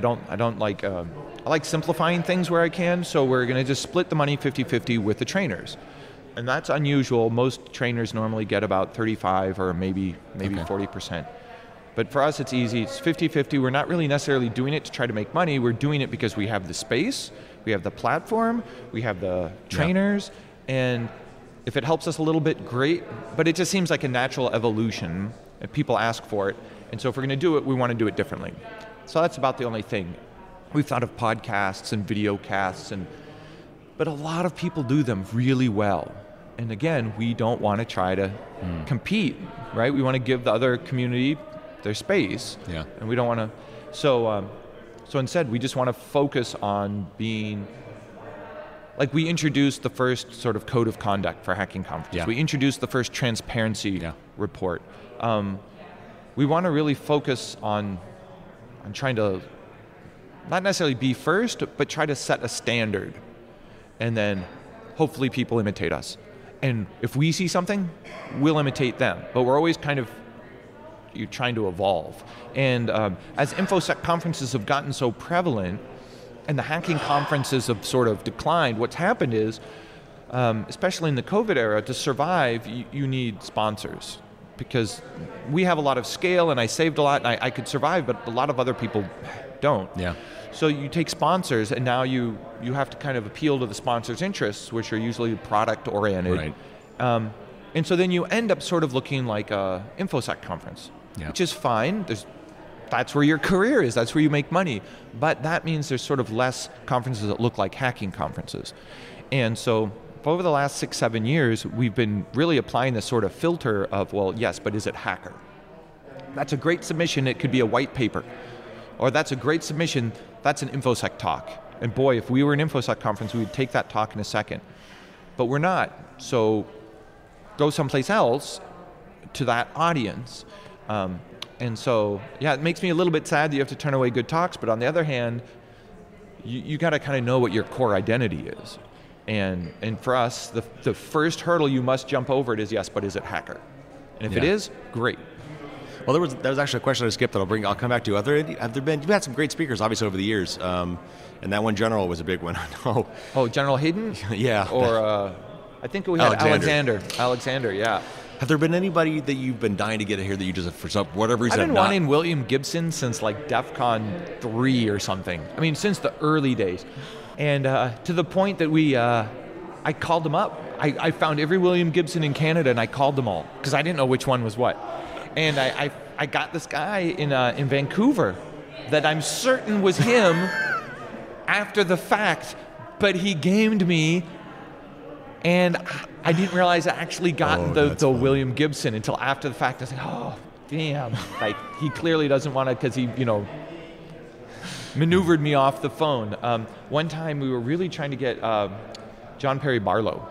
like simplifying things where I can, so we're going to just split the money 50-50 with the trainers. And that's unusual. Most trainers normally get about 35 or maybe 40%. But for us, it's easy. It's 50-50. We're not really necessarily doing it to try to make money. We're doing it because we have the space, we have the platform, we have the trainers, and if it helps us a little bit, great. But it just seems like a natural evolution, and people ask for it. And so if we're going to do it, we want to do it differently. So that's about the only thing. We've thought of podcasts and video casts, but a lot of people do them really well. And again, we don't want to try to compete, right? We want to give the other community their space. Yeah. And we don't want to, so instead we just want to focus on being, like we introduced the first sort of code of conduct for hacking conferences. Yeah. We introduced the first transparency report. We want to really focus on trying to not necessarily be first, but try to set a standard. And then hopefully people imitate us. And if we see something, we'll imitate them. But we're always kind of trying to evolve. And as InfoSec conferences have gotten so prevalent, and the hacking conferences have sort of declined, what's happened is, especially in the COVID era, to survive, you need sponsors. Because we have a lot of scale, and I saved a lot, and I could survive, but a lot of other people don't. Yeah. So you take sponsors, and now you have to kind of appeal to the sponsors' interests, which are usually product-oriented. Right. And so then you end up sort of looking like a InfoSec conference, which is fine. That's where your career is. That's where you make money. But that means there's sort of less conferences that look like hacking conferences. And so over the last 6-7 years, we've been really applying this sort of filter of, well, yes, but is it hacker? That's a great submission. It could be a white paper. Or that's a great submission. That's an InfoSec talk. And boy, if we were an InfoSec conference, we would take that talk in a second. But we're not. So go someplace else to that audience. And so, yeah, it makes me a little bit sad that you have to turn away good talks, but on the other hand, you got to kind of know what your core identity is. And for us, the first hurdle you must jump over it is, yes, but is it hacker? And if it is, great. Well, there was actually a question I skipped that I'll come back to. Have there been, you've had some great speakers, obviously, over the years, and that one general was a big one, I know. Oh, General Hayden? Yeah. Or I think we had Alexander, yeah. Have there been anybody that you've been dying to get here that you just, for some, whatever reason, I've been wanting William Gibson since like Defcon 3 or something. I mean, since the early days. And to the point that I called them up. I found every William Gibson in Canada and I called them all because I didn't know which one was what. And I got this guy in Vancouver that I'm certain was him after the fact, but he gamed me. And I didn't realize I actually got the William Gibson until after the fact. I was like, oh, damn. Like, he clearly doesn't want to, because he, maneuvered me off the phone. One time we were really trying to get John Perry Barlow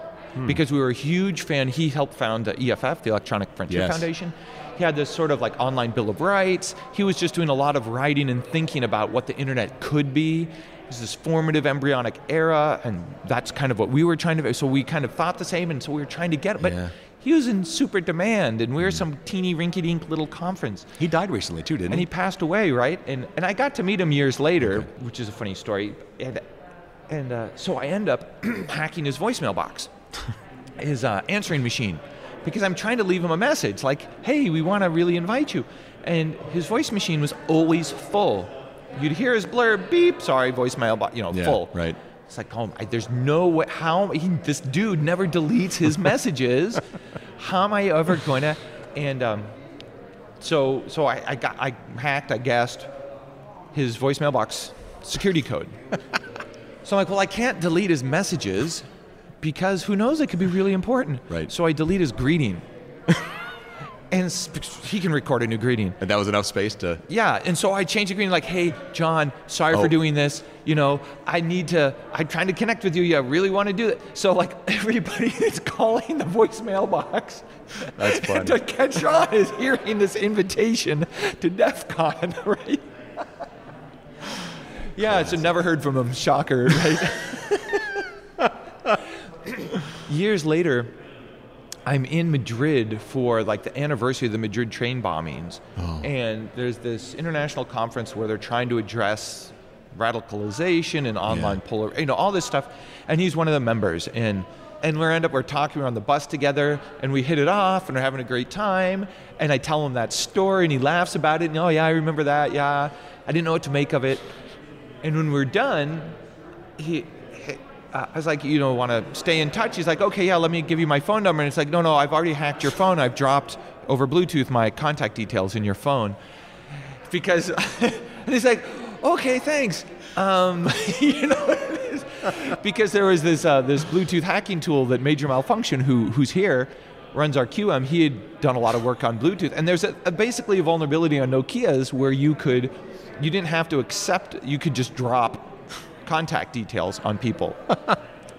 because we were a huge fan. He helped found the EFF, the Electronic Frontier Foundation. He had this sort of like online Bill of Rights. He was just doing a lot of writing and thinking about what the internet could be. It was this formative embryonic era, and that's kind of what we were trying to, so we kind of thought the same, and so we were trying to get it, but he was in super demand, and we were some teeny rinky-dink little conference. He died recently too, didn't he? And he passed away, right? And I got to meet him years later, which is a funny story, and so I end up hacking his voicemail box, his answering machine, because I'm trying to leave him a message, like, hey, we want to really invite you. And his voice machine was always full. You'd hear his blurb, beep, sorry, voicemail, full. Right. It's like, oh, there's no way, this dude never deletes his messages. How am I ever going to? And so I hacked, I guessed, his voicemail box security code. So I'm like, well, I can't delete his messages because who knows, it could be really important. Right. So I delete his greeting. And he can record a new greeting. And that was enough space to... Yeah, and so I changed the greeting like, hey, John, sorry for doing this. I'm trying to connect with you. I really want to do it. So like everybody is calling the voicemail box. That's fun. To catch on is hearing this invitation to DEF CON, right? Yeah, so never heard from him. Shocker, right? Years later, I'm in Madrid for like the anniversary of the Madrid train bombings. And there's this international conference where they're trying to address radicalization and online all this stuff. And he's one of the members. And we're talking, we're on the bus together, and we hit it off, and we're having a great time. And I tell him that story, and he laughs about it. And oh yeah, I remember that. Yeah, I didn't know what to make of it. And when we're done, I was like, want to stay in touch? He's like, okay, yeah, let me give you my phone number. And it's like, no, I've already hacked your phone. I've dropped over Bluetooth my contact details in your phone. Because, and he's like, okay, thanks. because there was this Bluetooth hacking tool that Major Malfunction, who's here, runs our QM. He had done a lot of work on Bluetooth, and there's basically a vulnerability on Nokia's where you didn't have to accept, you could just drop contact details on people.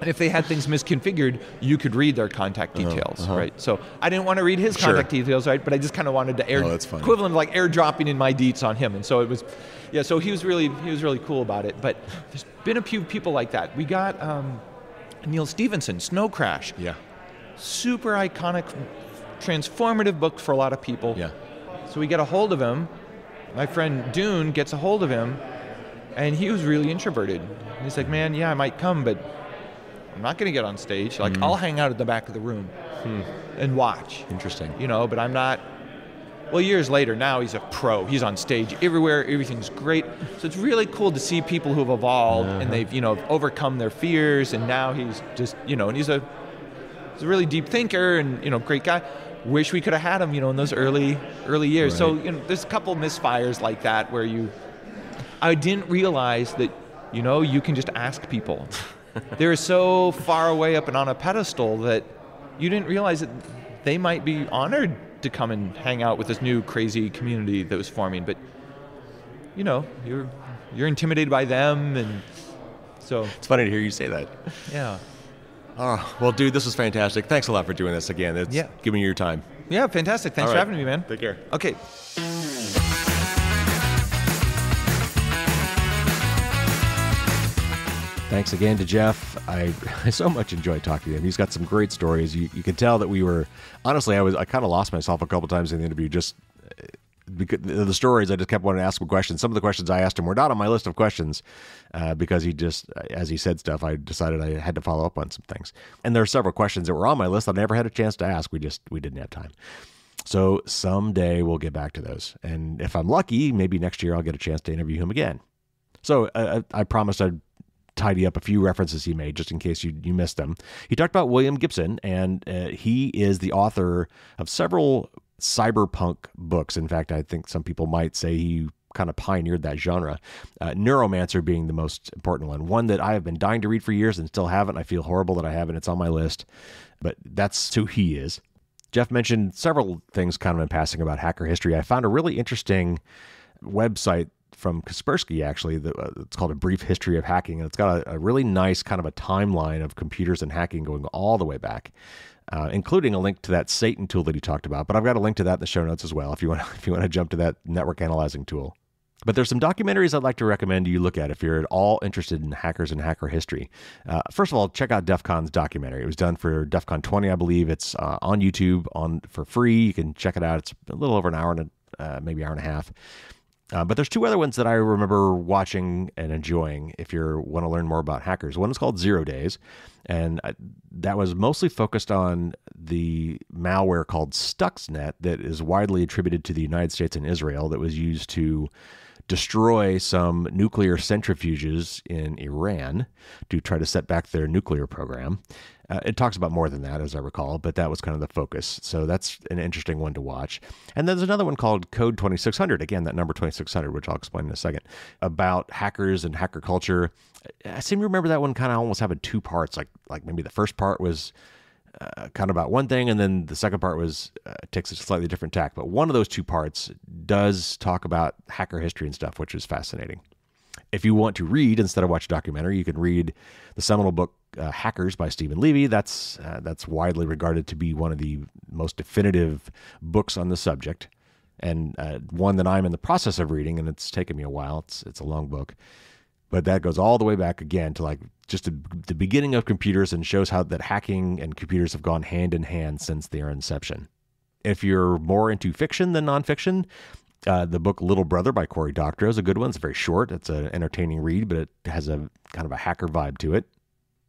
And if they had things misconfigured, you could read their contact details, right? So I didn't want to read his contact details, right? But I just kind of wanted to equivalent of like airdropping in my deets on him. And so it was, so he was really cool about it. But there's been a few people like that. We got Neil Stephenson, Snow Crash. Yeah. Super iconic, transformative book for a lot of people. Yeah. So we get a hold of him. My friend Dune gets a hold of him, and he was really introverted. And he's like, man, yeah, I might come, but I'm not going to get on stage. Like, I'll hang out at the back of the room and watch. Interesting. But I'm not. Well, years later, now he's a pro. He's on stage everywhere. Everything's great. So it's really cool to see people who have evolved and they've, overcome their fears. And now he's just, and he's a really deep thinker and, great guy. Wish we could have had him, in those early years. Right. So, there's a couple misfires like that where I didn't realize that, you can just ask people. They're so far away up and on a pedestal that you didn't realize that they might be honored to come and hang out with this new crazy community that was forming. But, you're intimidated by them, and so it's funny to hear you say that. Yeah. Oh, well, dude, this was fantastic. Thanks a lot for doing this again. Give me your time. Yeah, fantastic. Thanks for having me, man. Take care. Okay. Thanks again to Jeff. I so much enjoyed talking to him. He's got some great stories. You can tell that we were, honestly, I kind of lost myself a couple times in the interview just because the stories. I just kept wanting to ask him questions. Some of the questions I asked him were not on my list of questions because he just, as he said stuff, I decided I had to follow up on some things. And there are several questions that were on my list I never had a chance to ask. We didn't have time. So someday we'll get back to those. And if I'm lucky, maybe next year I'll get a chance to interview him again. So I promised I'd tidy up a few references he made just in case you missed them. He talked about William Gibson, and he is the author of several cyberpunk books. In fact, I think some people might say he kind of pioneered that genre. Neuromancer being the most important one that I have been dying to read for years and still haven't. I feel horrible that I haven't. It's on my list, but that's who he is. Jeff mentioned several things kind of in passing about hacker history. I found a really interesting website from Kaspersky, actually. It's called A Brief History of Hacking, and it's got a really nice kind of a timeline of computers and hacking going all the way back, including a link to that Satan tool that he talked about. But I've got a link to that in the show notes as well if you want to jump to that network analyzing tool. But there's some documentaries I'd like to recommend you look at if you're at all interested in hackers and hacker history. First of all, check out Defcon's documentary. It was done for Defcon 20, I believe. It's on YouTube for free. You can check it out. It's a little over an hour and maybe hour and a half. But there's two other ones that I remember watching and enjoying if you want to learn more about hackers. One is called 0 Days, and that was mostly focused on the malware called Stuxnet that is widely attributed to the United States and Israel that was used to destroy some nuclear centrifuges in Iran to try to set back their nuclear program. It talks about more than that, as I recall, but that was kind of the focus. So that's an interesting one to watch. And there's another one called Code 2600, again, that number 2600, which I'll explain in a second, about hackers and hacker culture. I seem to remember that one kind of almost having two parts, like maybe the first part was kind of about one thing, and then the second part was takes a slightly different tack. But one of those two parts does talk about hacker history and stuff, which is fascinating. If you want to read instead of watch a documentary, you can read the seminal book Hackers by Stephen Levy. That's widely regarded to be one of the most definitive books on the subject, and one that I'm in the process of reading, and it's taken me a while. It's a long book, but that goes all the way back again to like just the beginning of computers and shows how that hacking and computers have gone hand in hand since their inception. If you're more into fiction than nonfiction, the book Little Brother by Cory Doctorow is a good one. It's very short. It's an entertaining read, but it has a kind of a hacker vibe to it.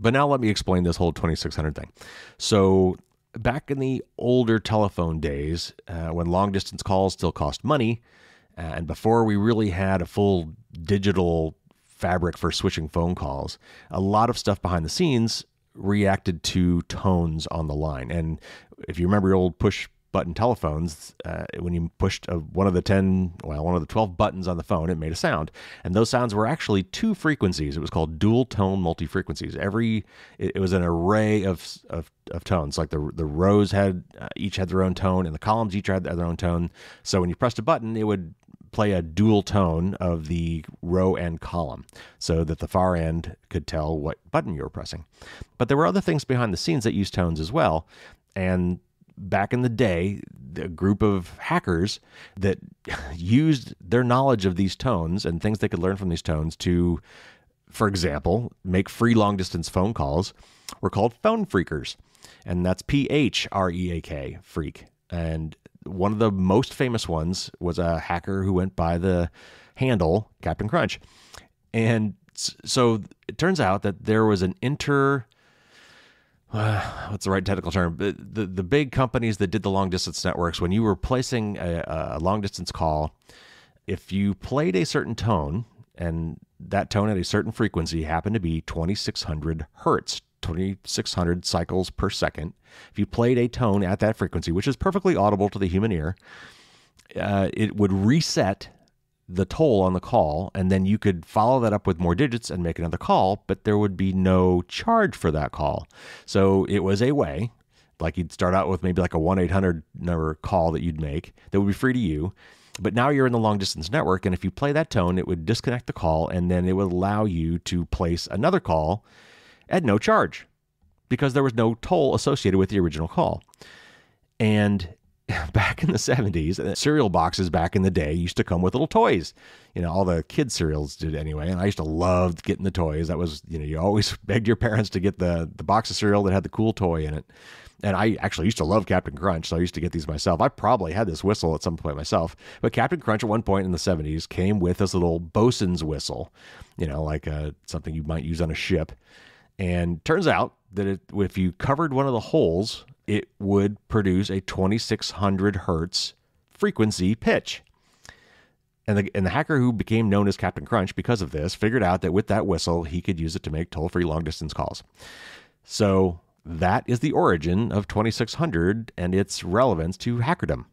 But now let me explain this whole 2600 thing. So back in the older telephone days, when long-distance calls still cost money, and before we really had a full digital fabric for switching phone calls, a lot of stuff behind the scenes reacted to tones on the line. And if you remember your old push push-button telephones, when you pushed one of the 12 buttons on the phone, it made a sound. And those sounds were actually two frequencies. It was called dual-tone multi-frequencies. It was an array of tones. Like the rows each had their own tone, and the columns each had their own tone. So when you pressed a button, it would play a dual tone of the row and column so that the far end could tell what button you were pressing. But there were other things behind the scenes that used tones as well. And back in the day, a group of hackers that used their knowledge of these tones and things they could learn from these tones to, for example, make free long-distance phone calls were called phone phreakers. And that's PHREAK, freak. And one of the most famous ones was a hacker who went by the handle Captain Crunch. And so it turns out that there was an what's the right technical term? The big companies that did the long distance networks, when you were placing a long distance call, if you played a certain tone and that tone at a certain frequency happened to be 2600 hertz, 2600 cycles per second. If you played a tone at that frequency, which is perfectly audible to the human ear, it would reset the toll on the call, and then you could follow that up with more digits and make another call, but there would be no charge for that call. So it was a way, like you'd start out with maybe like a 1-800 number call that you'd make that would be free to you. But now you're in the long distance network, and if you play that tone, it would disconnect the call, and then it would allow you to place another call at no charge because there was no toll associated with the original call. And back in the 70s, cereal boxes back in the day used to come with little toys. All the kids' cereals did anyway. And I used to love getting the toys. That was, you always begged your parents to get the box of cereal that had the cool toy in it. And I actually used to love Captain Crunch, so I used to get these myself. I probably had this whistle at some point myself. But Captain Crunch at one point in the 70s came with this little bosun's whistle, like something you might use on a ship. And turns out that if you covered one of the holes, it would produce a 2600 hertz frequency pitch. And the hacker who became known as Captain Crunch because of this figured out that with that whistle, he could use it to make toll-free long-distance calls. So that is the origin of 2600 and its relevance to hackerdom.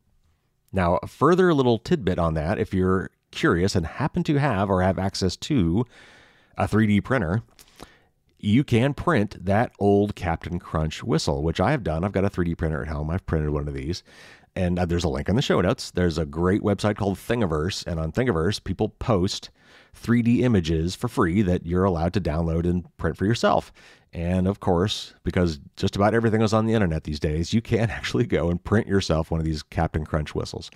Now, a further little tidbit on that, if you're curious and happen to have or have access to a 3D printer, you can print that old Captain Crunch whistle, which I have done. I've got a 3D printer at home. I've printed one of these. And there's a link in the show notes. There's a great website called Thingiverse. And on Thingiverse, people post 3D images for free that you're allowed to download and print for yourself. And of course, because just about everything is on the internet these days, you can actually go and print yourself one of these Captain Crunch whistles.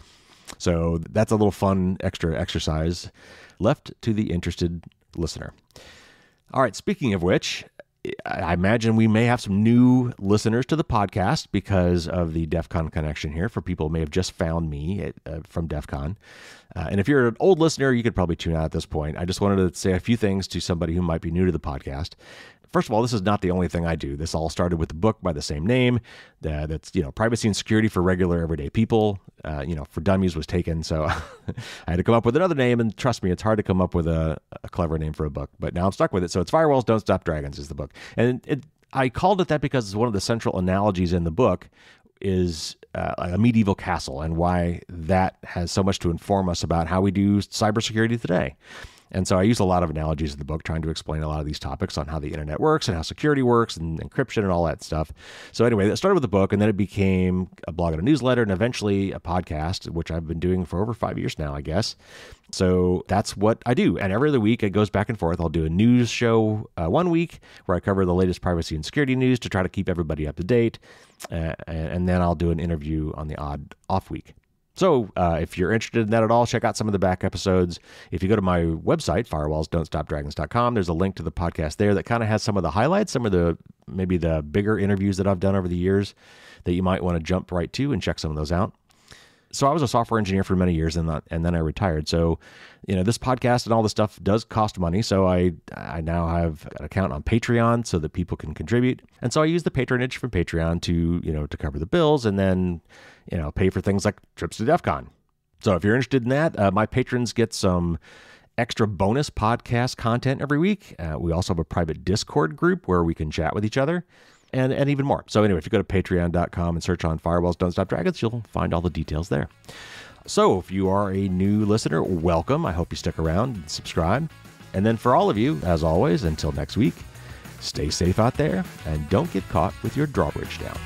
So that's a little fun extra exercise left to the interested listener. All right, speaking of which, I imagine we may have some new listeners to the podcast because of the DEFCON connection here for people who may have just found me from DEFCON. And if you're an old listener, you could probably tune out at this point. I just wanted to say a few things to somebody who might be new to the podcast. First of all, this is not the only thing I do. This all started with the book by the same name. That's, privacy and security for regular everyday people. For dummies was taken. So I had to come up with another name. And trust me, it's hard to come up with a clever name for a book. But now I'm stuck with it. So it's Firewalls Don't Stop Dragons is the book. And I called it that because one of the central analogies in the book is a medieval castle and why that has so much to inform us about how we do cybersecurity today. And so I use a lot of analogies in the book trying to explain a lot of these topics on how the internet works and how security works and encryption and all that stuff. So anyway, that started with the book, and then it became a blog and a newsletter and eventually a podcast, which I've been doing for over 5 years now, I guess. So that's what I do. And every other week it goes back and forth. I'll do a news show one week where I cover the latest privacy and security news to try to keep everybody up to date. And then I'll do an interview on the odd off week. So if you're interested in that at all, check out some of the back episodes. If you go to my website, firewallsdon'tstopdragons.com, there's a link to the podcast there that kind of has some of the highlights, some of maybe the bigger interviews that I've done over the years that you might want to jump right to and check some of those out. So I was a software engineer for many years and then I retired. So, this podcast and all this stuff does cost money. So I now have an account on Patreon so that people can contribute. And so I use the patronage from Patreon to cover the bills and then, pay for things like trips to DEFCON. So if you're interested in that, my patrons get some extra bonus podcast content every week. We also have a private Discord group where we can chat with each other. and even more. So anyway, if you go to patreon.com and search on Firewalls Don't Stop Dragons, you'll find all the details there. So if you are a new listener, welcome. I hope you stick around and subscribe. And then for all of you, as always, until next week, stay safe out there and don't get caught with your drawbridge down.